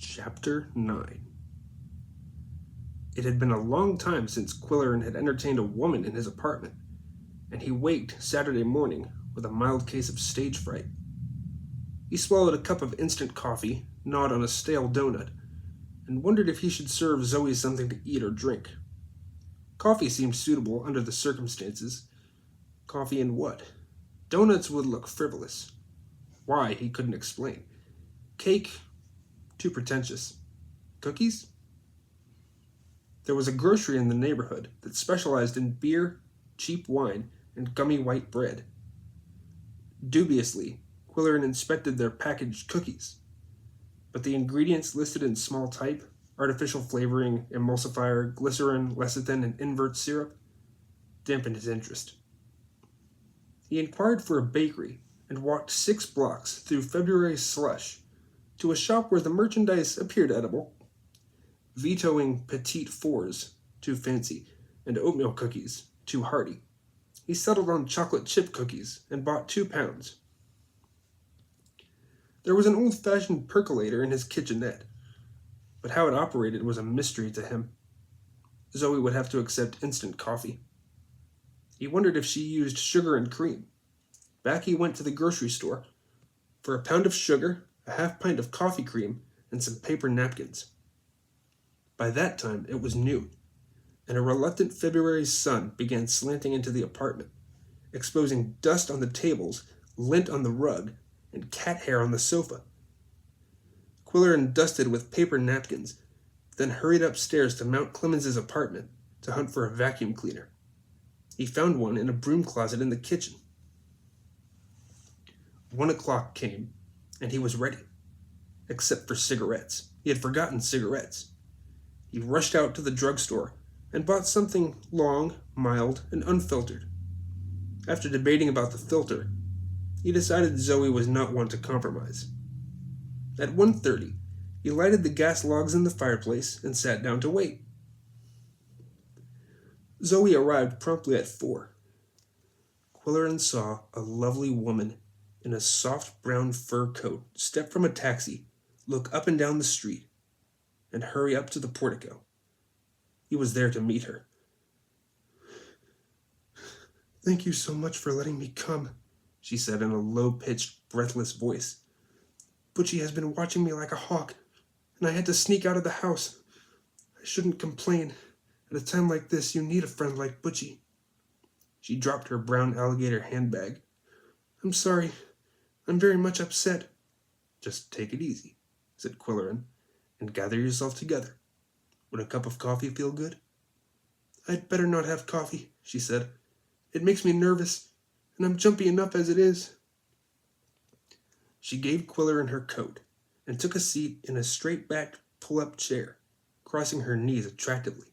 Chapter 9. It had been a long time since Quillerin had entertained a woman in his apartment, and he waked Saturday morning with a mild case of stage fright. He swallowed a cup of instant coffee, gnawed on a stale donut, and wondered if he should serve Zoe something to eat or drink. Coffee seemed suitable under the circumstances. Coffee and what? Donuts would look frivolous. Why, he couldn't explain. Cake? Too pretentious. Cookies? There was a grocery in the neighborhood that specialized in beer, cheap wine, and gummy white bread. Dubiously, Quillerin inspected their packaged cookies, but the ingredients listed in small type, artificial flavoring, emulsifier, glycerin, lecithin, and invert syrup, dampened his interest. He inquired for a bakery and walked 6 blocks through February slush to a shop where the merchandise appeared edible, vetoing petite fours, too fancy, and oatmeal cookies, too hearty. He settled on chocolate chip cookies and bought 2 pounds. There was an old-fashioned percolator in his kitchenette, but how it operated was a mystery to him. Zoe would have to accept instant coffee. He wondered if she used sugar and cream. Back he went to the grocery store for a pound of sugar, a half pint of coffee cream, and some paper napkins. By that time, it was noon, and a reluctant February sun began slanting into the apartment, exposing dust on the tables, lint on the rug, and cat hair on the sofa. Quillerin dusted with paper napkins, then hurried upstairs to Mount Clemens's apartment to hunt for a vacuum cleaner. He found one in a broom closet in the kitchen. 1 o'clock came, and he was ready, except for cigarettes. He had forgotten cigarettes. He rushed out to the drugstore and bought something long, mild, and unfiltered. After debating about the filter, he decided Zoe was not one to compromise. At 1:30, he lighted the gas logs in the fireplace and sat down to wait. Zoe arrived promptly at 4. Quillerin saw a lovely woman in a soft brown fur coat step from a taxi, look up and down the street, and hurry up to the portico. He was there to meet her. "Thank you so much for letting me come," she said in a low-pitched, breathless voice. "Butchie has been watching me like a hawk, and I had to sneak out of the house. I shouldn't complain. At a time like this, you need a friend like Butchie." She dropped her brown alligator handbag. "I'm sorry. I'm very much upset." "Just take it easy," said Quillerin, "and gather yourself together. Would a cup of coffee feel good?" "I'd better not have coffee," she said. "It makes me nervous, and I'm jumpy enough as it is." She gave Quillerin her coat and took a seat in a straight-backed pull-up chair, crossing her knees attractively.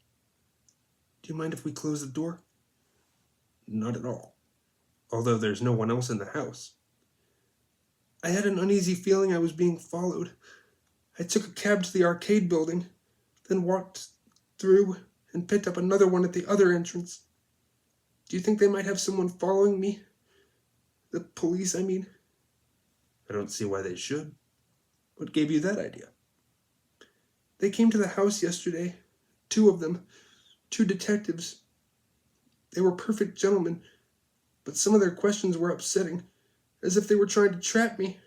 "Do you mind if we close the door?" "Not at all, although there's no one else in the house." "I had an uneasy feeling I was being followed. I took a cab to the arcade building, then walked through and picked up another one at the other entrance. Do you think they might have someone following me? The police, I mean." "I don't see why they should. What gave you that idea?" "They came to the house yesterday. 2 of them. 2 detectives. They were perfect gentlemen, but some of their questions were upsetting, as if they were trying to trap me.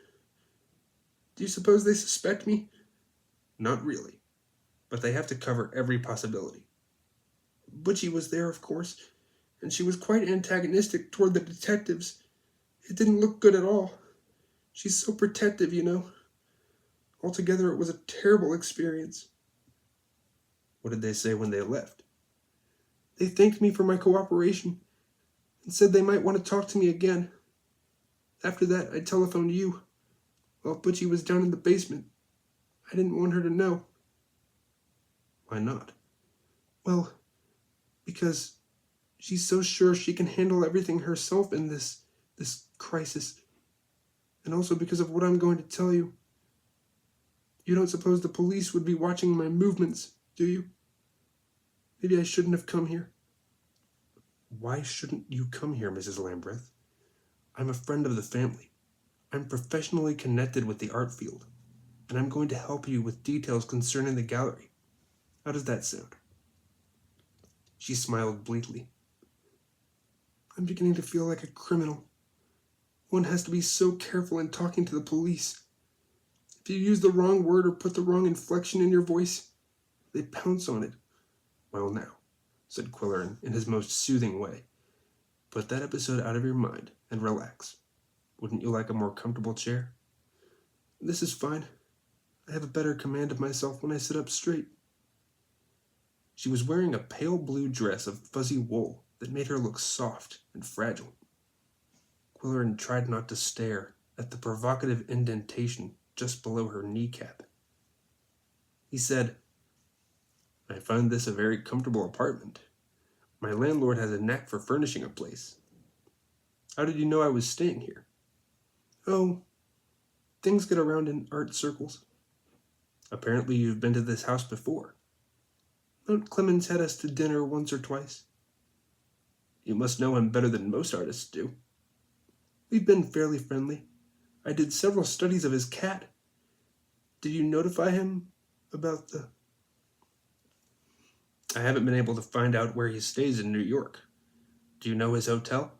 Do you suppose they suspect me?" "Not really, but they have to cover every possibility." "Butchie was there, of course, and she was quite antagonistic toward the detectives. It didn't look good at all. She's so protective, you know. Altogether, it was a terrible experience." "What did they say when they left?" "They thanked me for my cooperation and said they might want to talk to me again. After that, I telephoned you, while Butchie was down in the basement. I didn't want her to know." "Why not?" "Well, because she's so sure she can handle everything herself in this crisis. And also because of what I'm going to tell you. You don't suppose the police would be watching my movements, do you? Maybe I shouldn't have come here." "Why shouldn't you come here, Mrs. Lambreth? I'm a friend of the family. I'm professionally connected with the art field. and I'm going to help you with details concerning the gallery. How does that sound?" She smiled bleakly. "I'm beginning to feel like a criminal. One has to be so careful in talking to the police. If you use the wrong word or put the wrong inflection in your voice, they pounce on it." "Well now," said Quillerin in his most soothing way, "put that episode out of your mind and relax. Wouldn't you like a more comfortable chair?" "This is fine. I have a better command of myself when I sit up straight." She was wearing a pale blue dress of fuzzy wool that made her look soft and fragile. Quillerin tried not to stare at the provocative indentation just below her kneecap. He said, "I find this a very comfortable apartment. My landlord has a knack for furnishing a place. How did you know I was staying here?" "Oh, things get around in art circles." "Apparently you've been to this house before." "Aunt Clemens had us to dinner once or twice." "You must know him better than most artists do." "We've been fairly friendly. I did several studies of his cat. Did you notify him about the—" "I haven't been able to find out where he stays in New York. Do you know his hotel?"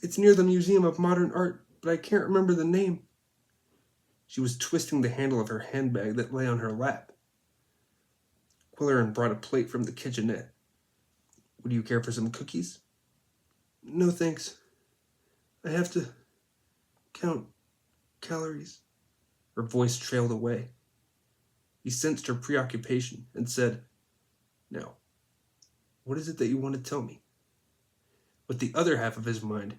"It's near the Museum of Modern Art, but I can't remember the name." She was twisting the handle of her handbag that lay on her lap. Quillerin brought a plate from the kitchenette. "Would you care for some cookies?" "No, thanks. I have to count calories." Her voice trailed away. He sensed her preoccupation and said, "Now, what is it that you want to tell me?" With the other half of his mind,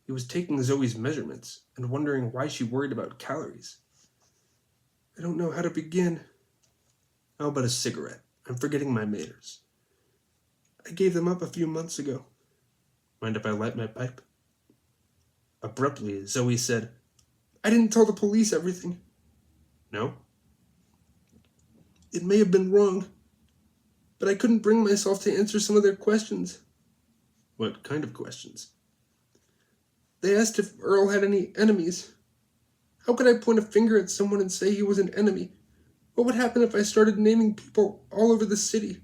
he was taking Zoe's measurements and wondering why she worried about calories. "I don't know how to begin." "How about a cigarette? I'm forgetting my manners." "I gave them up a few months ago." "Mind if I light my pipe?" Abruptly, Zoe said, "I didn't tell the police everything." "No?" "It may have been wrong, but I couldn't bring myself to answer some of their questions." "What kind of questions?" "They asked if Earl had any enemies. How could I point a finger at someone and say he was an enemy? What would happen if I started naming people all over the city?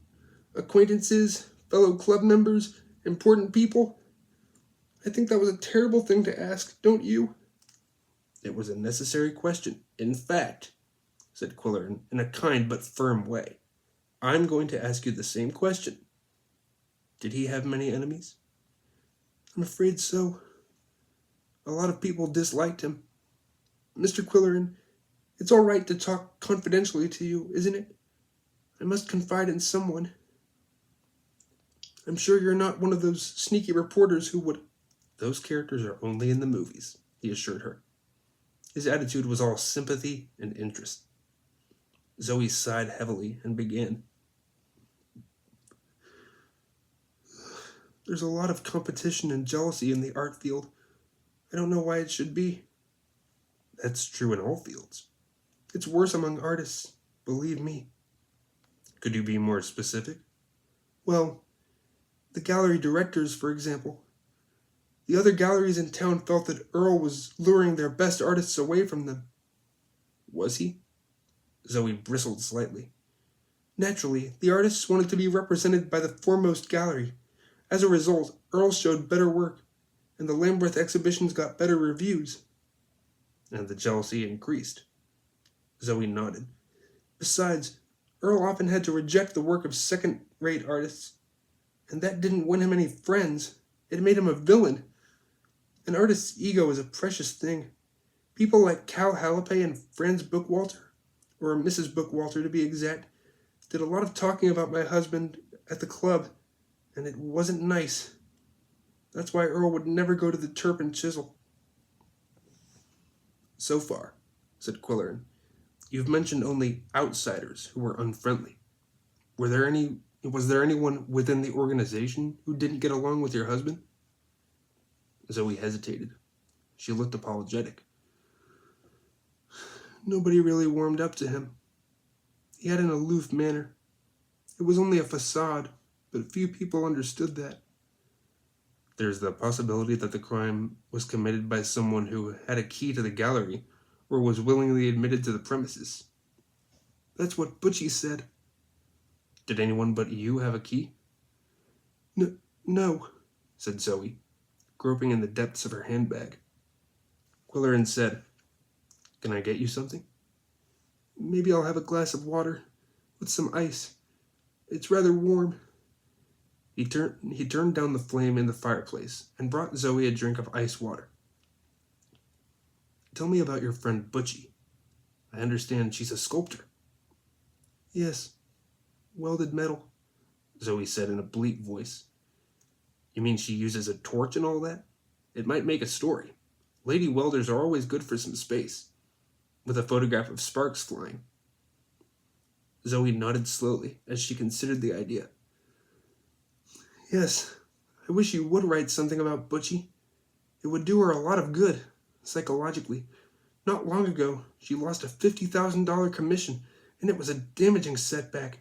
Acquaintances, fellow club members, important people? I think that was a terrible thing to ask, don't you?" "It was a necessary question. In fact," said Quillerin in a kind but firm way, "I'm going to ask you the same question. Did he have many enemies?" "I'm afraid so. A lot of people disliked him. Mr. Quillerin, it's all right to talk confidentially to you, isn't it? I must confide in someone. I'm sure you're not one of those sneaky reporters who would—" "Those characters are only in the movies," he assured her. His attitude was all sympathy and interest. Zoe sighed heavily and began. "There's a lot of competition and jealousy in the art field. I don't know why it should be." "That's true in all fields." "It's worse among artists, believe me." "Could you be more specific?" "Well, the gallery directors, for example. The other galleries in town felt that Earl was luring their best artists away from them." "Was he?" Zoe bristled slightly. "Naturally, the artists wanted to be represented by the foremost gallery. As a result, Earl showed better work, and the Lambeth exhibitions got better reviews." "And the jealousy increased." Zoe nodded. "Besides, Earl often had to reject the work of second-rate artists, and that didn't win him any friends. It made him a villain. An artist's ego is a precious thing. People like Cal Hallapay and Franz Bookwalter, or Mrs. Bookwalter to be exact, did a lot of talking about my husband at the club, and it wasn't nice. That's why Earl would never go to the Turp and Chisel." "So far," said Quillerin, "you've mentioned only outsiders who were unfriendly. Was there anyone within the organization who didn't get along with your husband?" Zoe hesitated. She looked apologetic. "Nobody really warmed up to him. He had an aloof manner. It was only a facade, but few people understood that." "There's the possibility that the crime was committed by someone who had a key to the gallery, or was willingly admitted to the premises. That's what Butchie said. Did anyone but you have a key? No, said Zoe, groping in the depths of her handbag. Quillerin said, Can I get you something? Maybe I'll have a glass of water with some ice. It's rather warm. He turned down the flame in the fireplace and brought Zoe a drink of ice water. Tell me about your friend Butchie. I understand she's a sculptor. Yes, welded metal, Zoe said in a bleak voice. You mean she uses a torch and all that? It might make a story. Lady welders are always good for some space, with a photograph of sparks flying. Zoe nodded slowly as she considered the idea. Yes, I wish you would write something about Butchie. It would do her a lot of good, psychologically. Not long ago, she lost a $50,000 commission, and it was a damaging setback.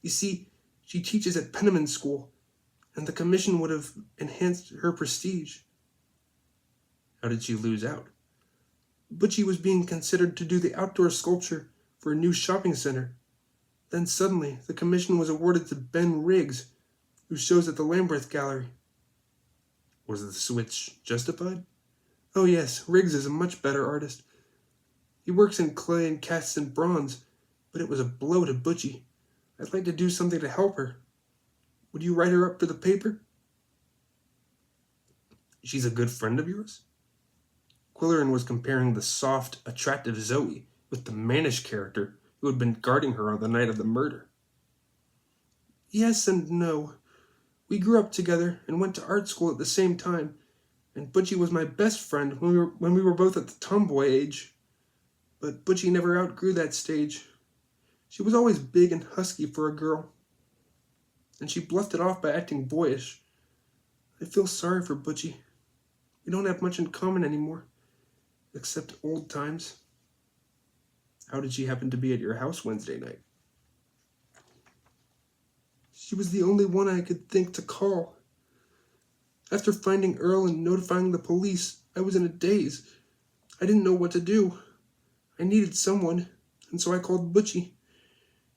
You see, she teaches at Penniman School, and the commission would have enhanced her prestige. How did she lose out? Butchie was being considered to do the outdoor sculpture for a new shopping center. Then suddenly, the commission was awarded to Ben Riggs, who shows at the Lambeth Gallery. Was the switch justified? Oh yes, Riggs is a much better artist. He works in clay and casts in bronze, but it was a blow to Butchie. I'd like to do something to help her. Would you write her up for the paper? She's a good friend of yours? Quillerin was comparing the soft, attractive Zoe with the mannish character who had been guarding her on the night of the murder. Yes and no. We grew up together and went to art school at the same time, and Butchie was my best friend when we were both at the tomboy age. But Butchie never outgrew that stage. She was always big and husky for a girl, and she bluffed it off by acting boyish. I feel sorry for Butchie. We don't have much in common anymore, except old times. How did she happen to be at your house Wednesday night? She was the only one I could think to call. After finding Earl and notifying the police, I was in a daze. I didn't know what to do. I needed someone, and so I called Butchie.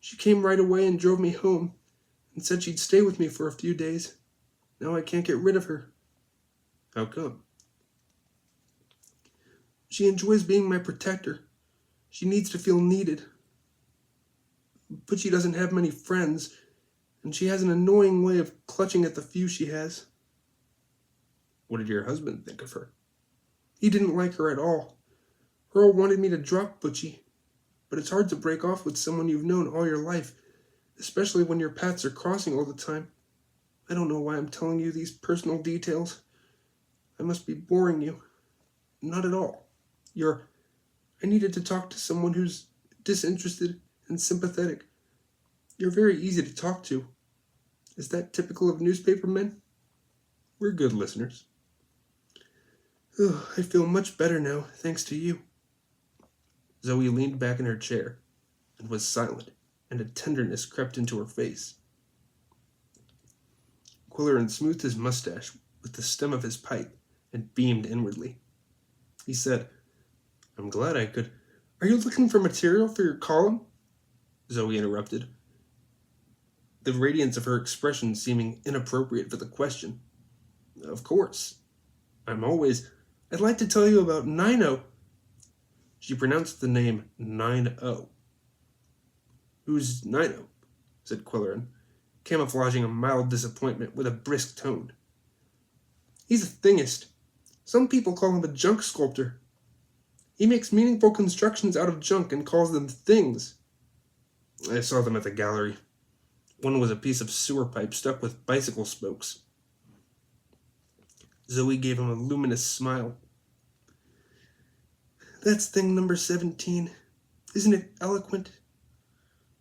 She came right away and drove me home, and said she'd stay with me for a few days. Now I can't get rid of her. How come? She enjoys being my protector. She needs to feel needed. But she doesn't have many friends, and she has an annoying way of clutching at the few she has. What did your husband think of her? He didn't like her at all. Earl wanted me to drop Butchie, but it's hard to break off with someone you've known all your life, especially when your paths are crossing all the time. I don't know why I'm telling you these personal details. I must be boring you. Not at all. I needed to talk to someone who's disinterested and sympathetic. You're very easy to talk to. Is that typical of newspaper men? We're good listeners. I feel much better now, thanks to you. Zoe leaned back in her chair and was silent, and a tenderness crept into her face. Quillerin smoothed his mustache with the stem of his pipe and beamed inwardly. He said, I'm glad I could. Are you looking for material for your column? Zoe interrupted, the radiance of her expression seeming inappropriate for the question. Of course. I'd like to tell you about Nino. She pronounced the name 9-0. Who's Nino? Said Quillerin, camouflaging a mild disappointment with a brisk tone. He's a thingist. Some people call him a junk sculptor. He makes meaningful constructions out of junk and calls them things. I saw them at the gallery. One was a piece of sewer pipe stuck with bicycle spokes. Zoe gave him a luminous smile. That's thing number 17. Isn't it eloquent?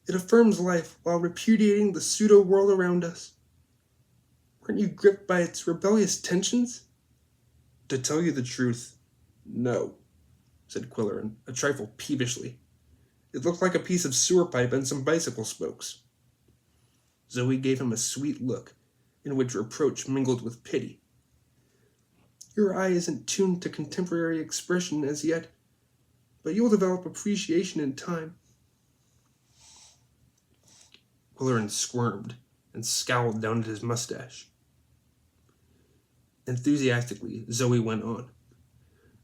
It affirms life while repudiating the pseudo-world around us. Weren't you gripped by its rebellious tensions? To tell you the truth, no, said Quillerin, a trifle peevishly. It looked like a piece of sewer pipe and some bicycle spokes. Zoe gave him a sweet look, in which reproach mingled with pity. Your eye isn't tuned to contemporary expression as yet. but you'll develop appreciation in time. Quillerin squirmed and scowled down at his mustache. Enthusiastically, Zoe went on.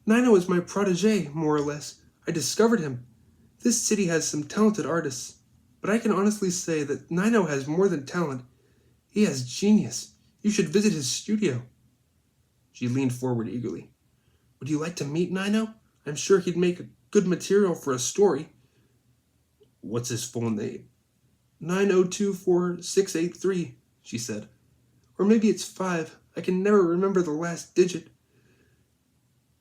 Nino is my protege, more or less. I discovered him. This city has some talented artists, but I can honestly say that Nino has more than talent. He has genius. You should visit his studio. She leaned forward eagerly. Would you like to meet Nino? I'm sure he'd make good material for a story. What's his full name? 9024683, she said. Or maybe it's 5. I can never remember the last digit.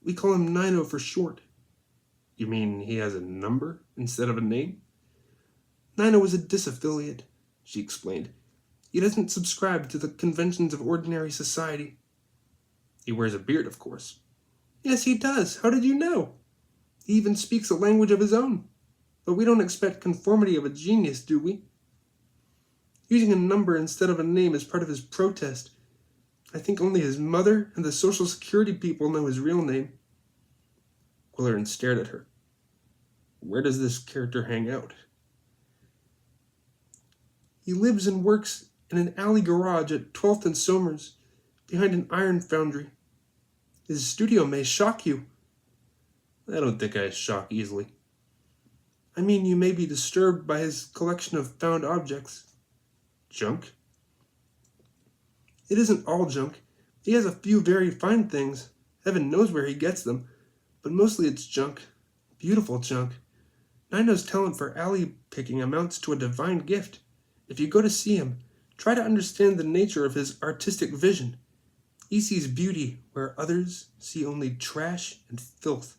We call him Nino for short. You mean he has a number instead of a name? Nino is a disaffiliate, she explained. He doesn't subscribe to the conventions of ordinary society. He wears a beard, of course. Yes, he does. How did you know? He even speaks a language of his own. But we don't expect conformity of a genius, do we? Using a number instead of a name is part of his protest. I think only his mother and the Social Security people know his real name. Quillerin stared at her. Where does this character hang out? He lives and works in an alley garage at 12th and Somers, behind an iron foundry. His studio may shock you. I don't think I shock easily. I mean, you may be disturbed by his collection of found objects. Junk? It isn't all junk. He has a few very fine things. Heaven knows where he gets them. But mostly it's junk. Beautiful junk. Nino's talent for alley picking amounts to a divine gift. If you go to see him, try to understand the nature of his artistic vision. He sees beauty where others see only trash and filth.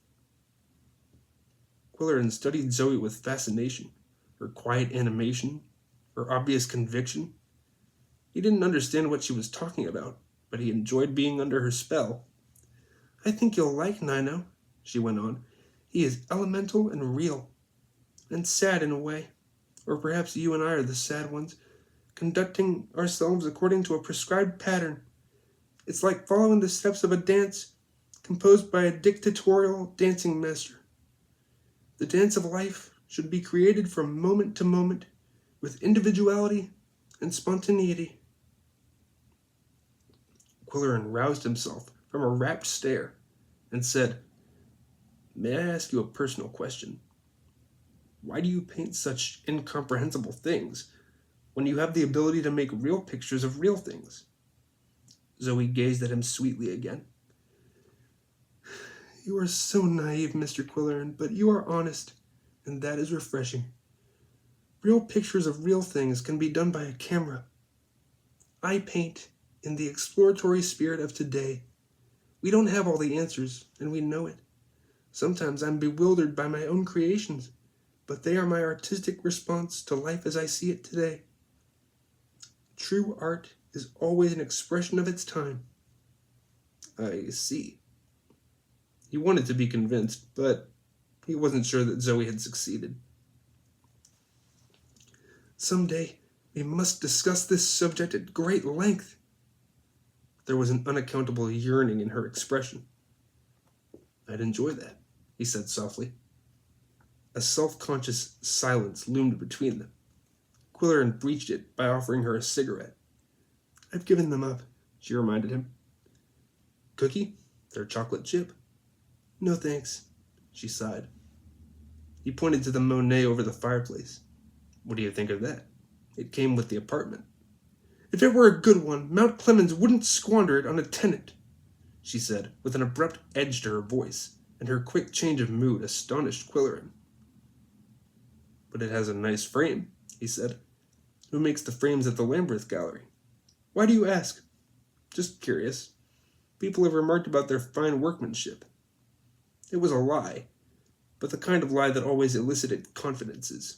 Quillerin studied Zoe with fascination, her quiet animation, her obvious conviction. He didn't understand what she was talking about, but he enjoyed being under her spell. I think you'll like Nino, she went on. He is elemental and real, and sad in a way. Or perhaps you and I are the sad ones, conducting ourselves according to a prescribed pattern. It's like following the steps of a dance composed by a dictatorial dancing master. The dance of life should be created from moment to moment with individuality and spontaneity. Quillerin roused himself from a rapt stare and said, May I ask you a personal question? Why do you paint such incomprehensible things when you have the ability to make real pictures of real things? Zoe gazed at him sweetly again. You are so naive, Mr. Quillerin, but you are honest, and that is refreshing. Real pictures of real things can be done by a camera. I paint in the exploratory spirit of today. We don't have all the answers, and we know it. Sometimes I'm bewildered by my own creations, but they are my artistic response to life as I see it today. True art is always an expression of its time. I see. He wanted to be convinced, but he wasn't sure that Zoe had succeeded. Someday, we must discuss this subject at great length. There was an unaccountable yearning in her expression. I'd enjoy that, he said softly. A self-conscious silence loomed between them. Quillerin breached it by offering her a cigarette. I've given them up, she reminded him. Cookie? They're chocolate chip. No thanks, she sighed. He pointed to the Monet over the fireplace. What do you think of that? It came with the apartment. If it were a good one, Mount Clemens wouldn't squander it on a tenant, she said, with an abrupt edge to her voice, and her quick change of mood astonished Quillerin. But it has a nice frame, he said. Who makes the frames at the Lamberth Gallery? Why do you ask? Just curious. People have remarked about their fine workmanship. It was a lie, but the kind of lie that always elicited confidences.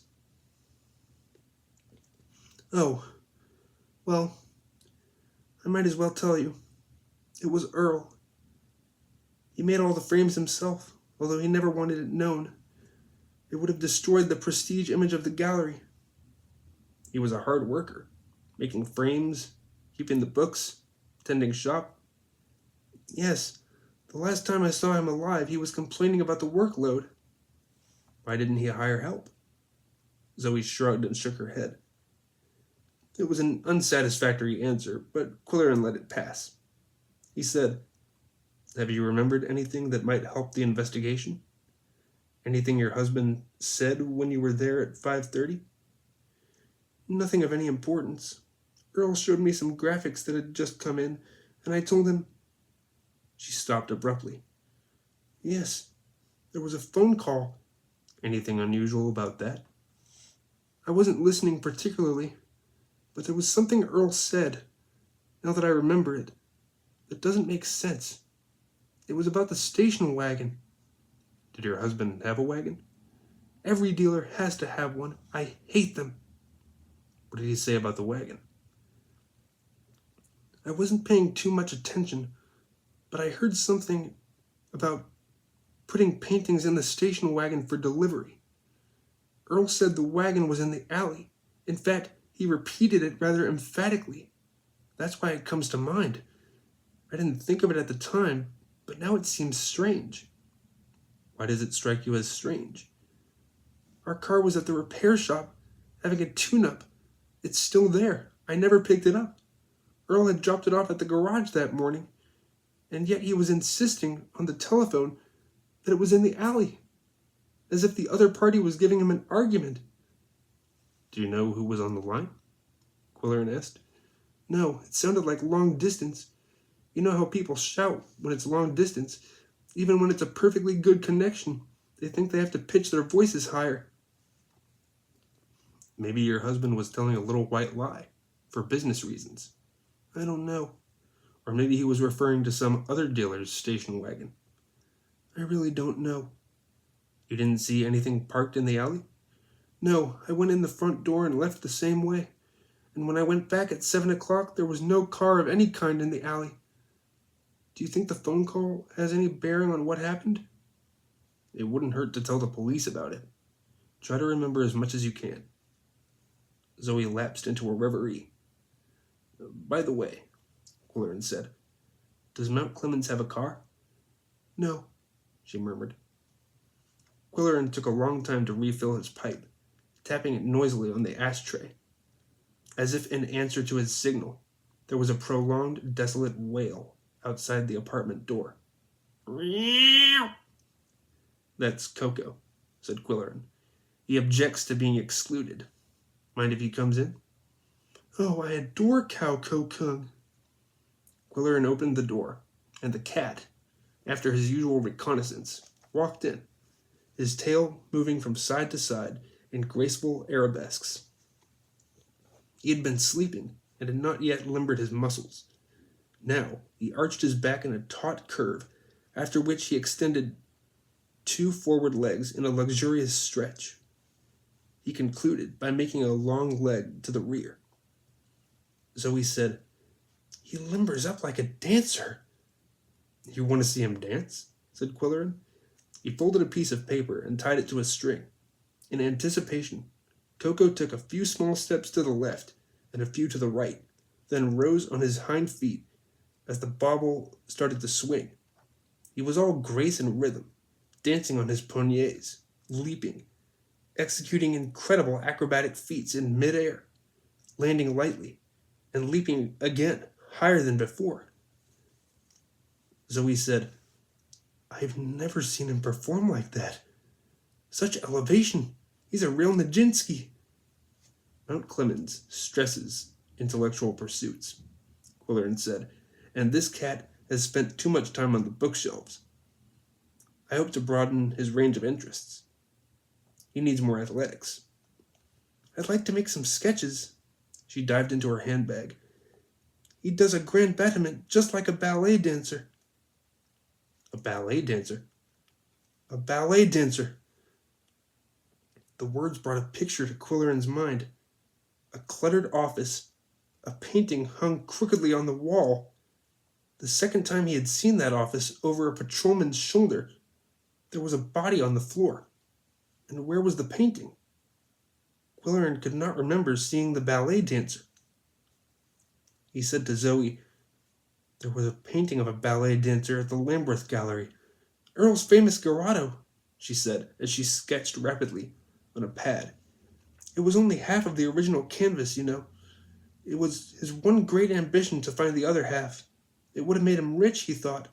Oh, well, I might as well tell you. It was Earl. He made all the frames himself, although he never wanted it known. It would have destroyed the prestige image of the gallery. He was a hard worker, making frames, keeping the books, tending shop. Yes, the last time I saw him alive, he was complaining about the workload. Why didn't he hire help? Zoe shrugged and shook her head. It was an unsatisfactory answer, but Quillerin let it pass. He said, "Have you remembered anything that might help the investigation? Anything your husband said when you were there at 5:30? Nothing of any importance. Earl showed me some graphics that had just come in, and I told him..." She stopped abruptly. "Yes, there was a phone call." "Anything unusual about that?" "I wasn't listening particularly, but there was something Earl said, now that I remember it, that doesn't make sense. It was about the station wagon." "Did your husband have a wagon?" "Every dealer has to have one. I hate them." "What did he say about the wagon?" "I wasn't paying too much attention, but I heard something about putting paintings in the station wagon for delivery. Earl said the wagon was in the alley. In fact, he repeated it rather emphatically. That's why it comes to mind. I didn't think of it at the time, but now it seems strange." "Why does it strike you as strange?" "Our car was at the repair shop, having a tune-up. It's still there. I never picked it up. Earl had dropped it off at the garage that morning, and yet he was insisting on the telephone that it was in the alley, as if the other party was giving him an argument." "Do you know who was on the line?" Quillerin asked. "No, it sounded like long distance. You know how people shout when it's long distance. Even when it's a perfectly good connection, they think they have to pitch their voices higher." "Maybe your husband was telling a little white lie, for business reasons." "I don't know." Or maybe he was referring to some other dealer's station wagon. "I really don't know." "You didn't see anything parked in the alley?" "No, I went in the front door and left the same way. And when I went back at 7 o'clock, there was no car of any kind in the alley. Do you think the phone call has any bearing on what happened?" "It wouldn't hurt to tell the police about it. Try to remember as much as you can." Zoe lapsed into a reverie. "By the way," Quillerin said, "does Mount Clemens have a car?" "No," she murmured. Quillerin took a long time to refill his pipe, tapping it noisily on the ashtray. As if in answer to his signal, there was a prolonged, desolate wail outside the apartment door. "That's Coco," said Quillerin. "He objects to being excluded. Mind if he comes in?" "Oh, I adore Cow Kokung." Quillerin opened the door, and the cat, after his usual reconnaissance, walked in, his tail moving from side to side in graceful arabesques. He had been sleeping and had not yet limbered his muscles. Now he arched his back in a taut curve, after which he extended 2 forward legs in a luxurious stretch. He concluded by making a long leg to the rear. Zoe said, "He limbers up like a dancer." "You want to see him dance?" said Quillerin. He folded a piece of paper and tied it to a string. In anticipation, Coco took a few small steps to the left and a few to the right, then rose on his hind feet as the bauble started to swing. He was all grace and rhythm, dancing on his poignets, leaping, executing incredible acrobatic feats in midair, landing lightly, and leaping again, higher than before. Zoe said, "I've never seen him perform like that. Such elevation. He's a real Nijinsky." "Mount Clemens stresses intellectual pursuits," Quillerin said, "and this cat has spent too much time on the bookshelves. I hope to broaden his range of interests. He needs more athletics." "I'd like to make some sketches." She dived into her handbag. "He does a grand battement just like a ballet dancer." "A ballet dancer?" "A ballet dancer." The words brought a picture to Quillerin's mind. A cluttered office, a painting hung crookedly on the wall. The second time he had seen that office, over a patrolman's shoulder, there was a body on the floor. And where was the painting? Quillerin could not remember seeing the ballet dancer. He said to Zoe, "There was a painting of a ballet dancer at the Lambeth Gallery. Earl's famous Garotto. she said as she sketched rapidly on a pad. It was only half of the original canvas, you know. It was his one great ambition to find the other half. It would have made him rich, he thought.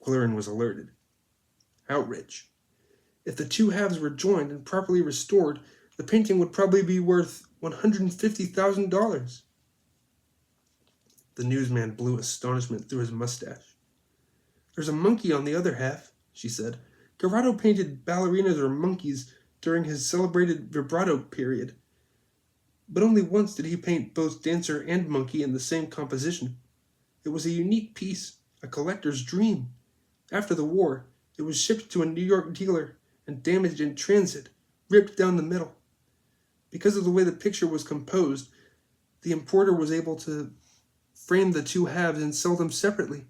Quillerin was alerted. How rich? If the two halves were joined and properly restored, the painting would probably be worth $150,000. The newsman blew astonishment through his mustache. There's a monkey on the other half, she said. Garotto painted ballerinas or monkeys during his celebrated vibrato period. But only once did he paint both dancer and monkey in the same composition. It was a unique piece, a collector's dream. After the war, it was shipped to a New York dealer and damaged in transit, ripped down the middle. Because of the way the picture was composed, the importer was able to frame the two halves and sell them separately.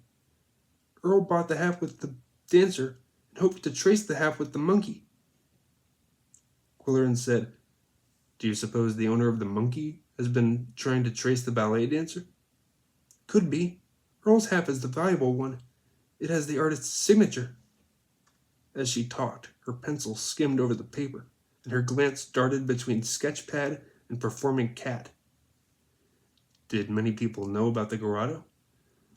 Earl bought the half with the dancer and hoped to trace the half with the monkey. Quillerin said, Do you suppose the owner of the monkey has been trying to trace the ballet dancer? Could be. Earl's half is the valuable one. It has the artist's signature. As she talked, her pencil skimmed over the paper, and her glance darted between sketchpad and performing cat. Did many people know about the Garotto?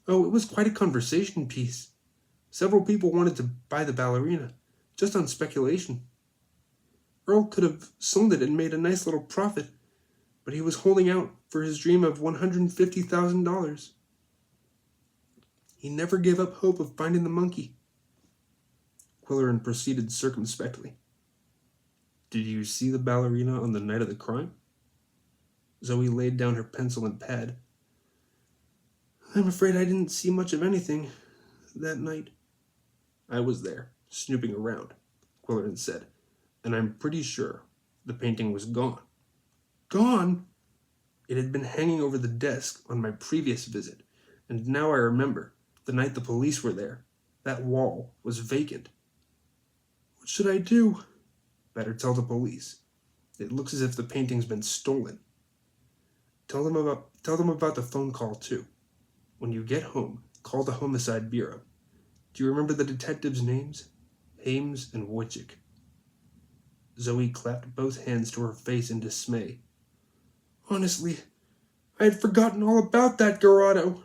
Oh, it was quite a conversation piece. Several people wanted to buy the ballerina, just on speculation. Earl could have sold it and made a nice little profit, but he was holding out for his dream of $150,000. He never gave up hope of finding the monkey. Quillerin proceeded circumspectly. Did you see the ballerina on the night of the crime? Zoe laid down her pencil and pad. I'm afraid I didn't see much of anything that night. I was there, snooping around, Quillerin said, and I'm pretty sure the painting was gone. Gone? It had been hanging over the desk on my previous visit, and now I remember, the night the police were there, that wall was vacant. What should I do? Better tell the police. It looks as if the painting's been stolen. Tell them about the phone call, too. When you get home, call the Homicide Bureau. Do you remember the detectives' names? Hames and Wojcik. Zoe clapped both hands to her face in dismay. Honestly, I had forgotten all about that Garotto.